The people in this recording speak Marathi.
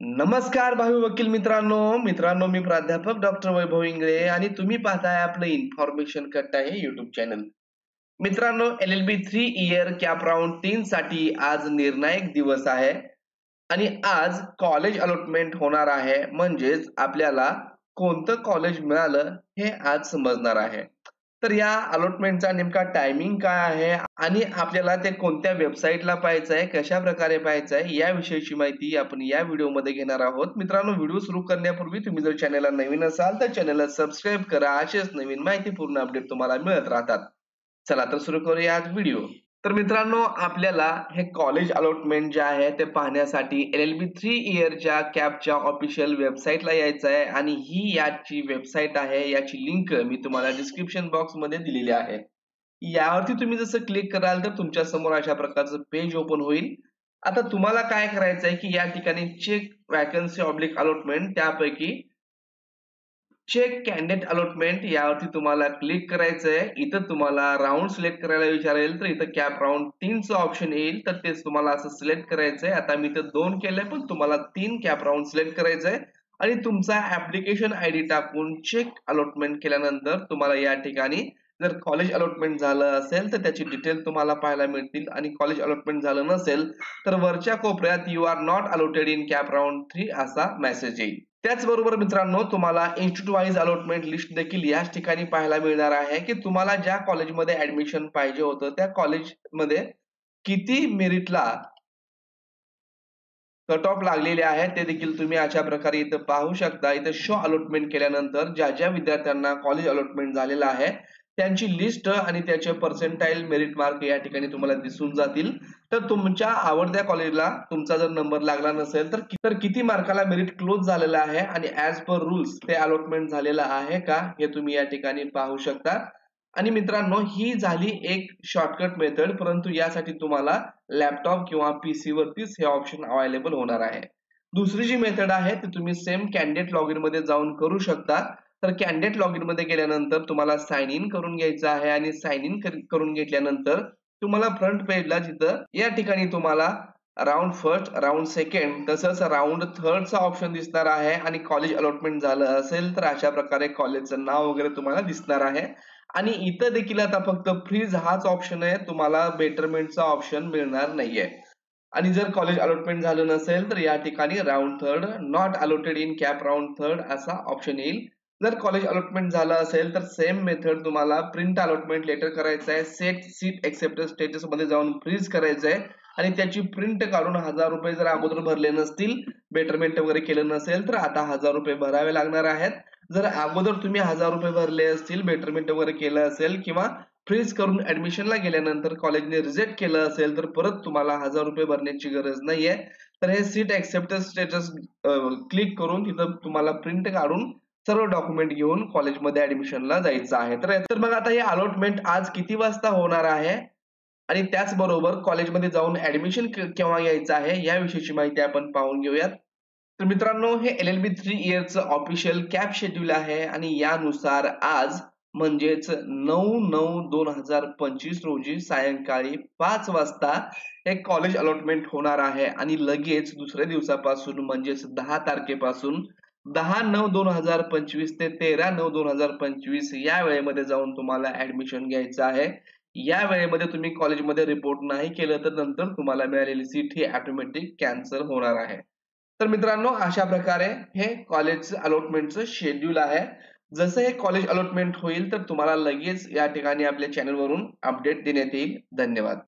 नमस्कार भावी वकील मित्रांनो मी प्राध्यापक डॉक्टर वैभव इंगळे आणि तुम्ही पाहताय आपलं इन्फॉर्मेशन कट्टा हे युट्यूब चॅनल. मित्रांनो, LLB 3 इयर कॅप राऊंड 3 साठी आज निर्णायक दिवस आहे आणि आज कॉलेज अलॉटमेंट होणार आहे. म्हणजेच आपल्याला कोणतं कॉलेज मिळालं हे आज समजणार आहे. तर या अलॉटमेंटचा नेमका टायमिंग काय आहे आणि आपल्याला ते कोणत्या वेबसाईटला पाहायचंय, कशा प्रकारे पाहायचंय याविषयीची माहिती आपण या व्हिडिओमध्ये घेणार आहोत. मित्रांनो, व्हिडिओ सुरू करण्यापूर्वी तुम्ही जर चॅनलला नवीन असाल तर चॅनलला सबस्क्राईब करा. असेच नवीन माहितीपूर्ण अपडेट तुम्हाला मिळत राहतात. चला तर सुरू करूया आज व्हिडिओ. तर मित्रांनो, आपल्याला हे कॉलेज अलॉटमेंट जे आहे ते पाहण्यासाठी LLB 3 इयरच्या कॅपच्या ऑफिशियल वेबसाईटला यायचं आहे आणि ही याची वेबसाईट आहे. याची लिंक मी तुम्हाला डिस्क्रिप्शन बॉक्समध्ये दिलेली आहे. यावरती तुम्ही जसं क्लिक कराल तर तुमच्या समोर अशा प्रकारचं पेज ओपन होईल. आता तुम्हाला काय करायचं आहे की या ठिकाणी चेक वॅकन्सी ऑब्लिक अलॉटमेंट त्यापैकी चेक कॅन्डिडेट अलॉटमेंट यावरती तुम्हाला क्लिक करायचंय. इथं तुम्हाला राउंड सिलेक्ट करायला विचारेल तर इथं कॅप राउंड 3चं ऑप्शन येईल तर तेच तुम्हाला असं सिलेक्ट करायचंय. आता मी इथं 2 केलंय पण तुम्हाला 3 कॅप राउंड सिलेक्ट करायचंय आणि तुमचा ऍप्लिकेशन आयडी टाकून चेक अलॉटमेंट केल्यानंतर तुम्हाला या ठिकाणी जर कॉलेज अलॉटमेंट झालं असेल तर त्याची डिटेल तुम्हाला पाहायला मिळतील आणि कॉलेज अलॉटमेंट झालं नसेल तर वरच्या कोपऱ्यात you are not allotted in CAP round 3 असा मेसेज येईल. त्याचबरोबर मित्रांनो, तुम्हाला इन्स्टिट्यूट वाईज अलॉटमेंट लिस्ट देखील याच ठिकाणी पाहायला मिळणार आहे की तुम्हाला ज्या कॉलेजमध्ये ऍडमिशन पाहिजे होतं त्या कॉलेजमध्ये किती मेरिटला कट ऑफ लागलेले आहे ते देखील तुम्ही अशा प्रकारे इथं पाहू शकता. इथं शो अलॉटमेंट केल्यानंतर ज्या विद्यार्थ्यांना कॉलेज अलॉटमेंट झालेलं आहे त्यांची लिस्ट आणि त्याचे पर्सेंटाईल मेरिट मार्क या ठिकाणी तुम्हाला दिसून जातील. तर तुमच्या आवडत्या कॉलेजला तुमचा जर नंबर लागला नसेल तर किती मार्काला मेरिट क्लोज झालेलं आहे आणि ऍज पर रूल्स ते अलॉटमेंट झालेलं आहे का हे तुम्ही या ठिकाणी पाहू शकता. आणि मित्रांनो, ही झाली एक शॉर्टकट मेथड, परंतु यासाठी तुम्हाला लॅपटॉप किंवा पीसी वरतीच हे ऑप्शन अवेलेबल होणार आहे. दुसरी जी मेथड आहे ती तुम्ही सेम कॅन्डिडेट लॉगिन मध्ये जाऊन करू शकता. तर कॅन्डिडेट लॉगिन मध्ये गेल्यानंतर तुम्हाला साइन इन करून घ्यायचं आहे आणि साइन इन करून घेतल्यानंतर तुम्हाला फ्रंट पेजला जिथं या ठिकाणी तुम्हाला राऊंड फर्स्ट, राऊंड सेकंड तसंच राऊंड थर्डचा ऑप्शन दिसणार आहे आणि कॉलेज अलॉटमेंट झालं असेल तर अशा प्रकारे कॉलेजचं नाव वगैरे तुम्हाला दिसणार आहे. आणि इथं देखील आता फक्त फ्रीज हाच ऑप्शन आहे, तुम्हाला बेटरमेंटचा ऑप्शन मिळणार नाहीये. आणि जर कॉलेज अलॉटमेंट झालं नसेल तर या ठिकाणी round third not allotted in cap round third असा ऑप्शन येईल. जर कॉलेज अलॉटमेंट झालं असेल तर सेम मेथड तुम्हाला प्रिंट अलॉटमेंट लेटर करायचं आहे. सेट सीट एक्सेप्टन्स स्टेटस मध्ये जाऊन फ्रीज करायचं आहे आणि त्याची प्रिंट काढून ₹1000 जर अगोदर भरले नसतील, बेटरमेंट वगैरे केलं नसेल तर आता ₹1000 भरावे लागणार आहेत. जर अगोदर तुम्ही ₹1000 भरले असतील, बेटरमेंट वगैरे केलं असेल किंवा फ्रीज करून ऍडमिशनला गेल्यानंतर कॉलेजने रिजेक्ट केलं असेल तर परत तुम्हाला ₹1000 भरण्याची गरज नाहीये. तर हे सीट एक्सेप्टन्स स्टेटस क्लिक करून तिथं तुम्हाला प्रिंट काढून सर्व डॉक्युमेंट घेऊन कॉलेजमध्ये ऍडमिशनला जायचं आहे. तर मग आता हे अलॉटमेंट आज किती वाजता होणार आहे आणि त्याचबरोबर कॉलेजमध्ये जाऊन ऍडमिशन केव्हा घ्यायचं आहे याविषयीची माहिती आपण पाहून घेऊयात. तर मित्रांनो, हे LLB 3 इयरचं ऑफिशियल कॅप शेड्यूल आहे आणि यानुसार आज म्हणजेच 9/9/2025 रोजी सायंकाळी 5 वाजता हे कॉलेज अलॉटमेंट होणार आहे आणि लगेच दुसऱ्या दिवसापासून म्हणजेच 10 तारखेपासून 10/9/2025 ते 13/9/2025 या वेळेमध्ये जाऊन तुम्हाला ऍडमिशन घ्यायचं आहे. या वेळेमध्ये तुम्ही कॉलेजमध्ये रिपोर्ट नाही केलं तर नंतर तुम्हाला मिळालेली सीट ही ऑटोमॅटिक कॅन्सल होणार आहे. तर मित्रांनो, अशा प्रकारे हे कॉलेजचं अलॉटमेंटचं शेड्यूल आहे. जसं हे कॉलेज अलॉटमेंट होईल तर तुम्हाला लगेच या ठिकाणी आपल्या चॅनलवरून अपडेट देण्यात येईल. धन्यवाद.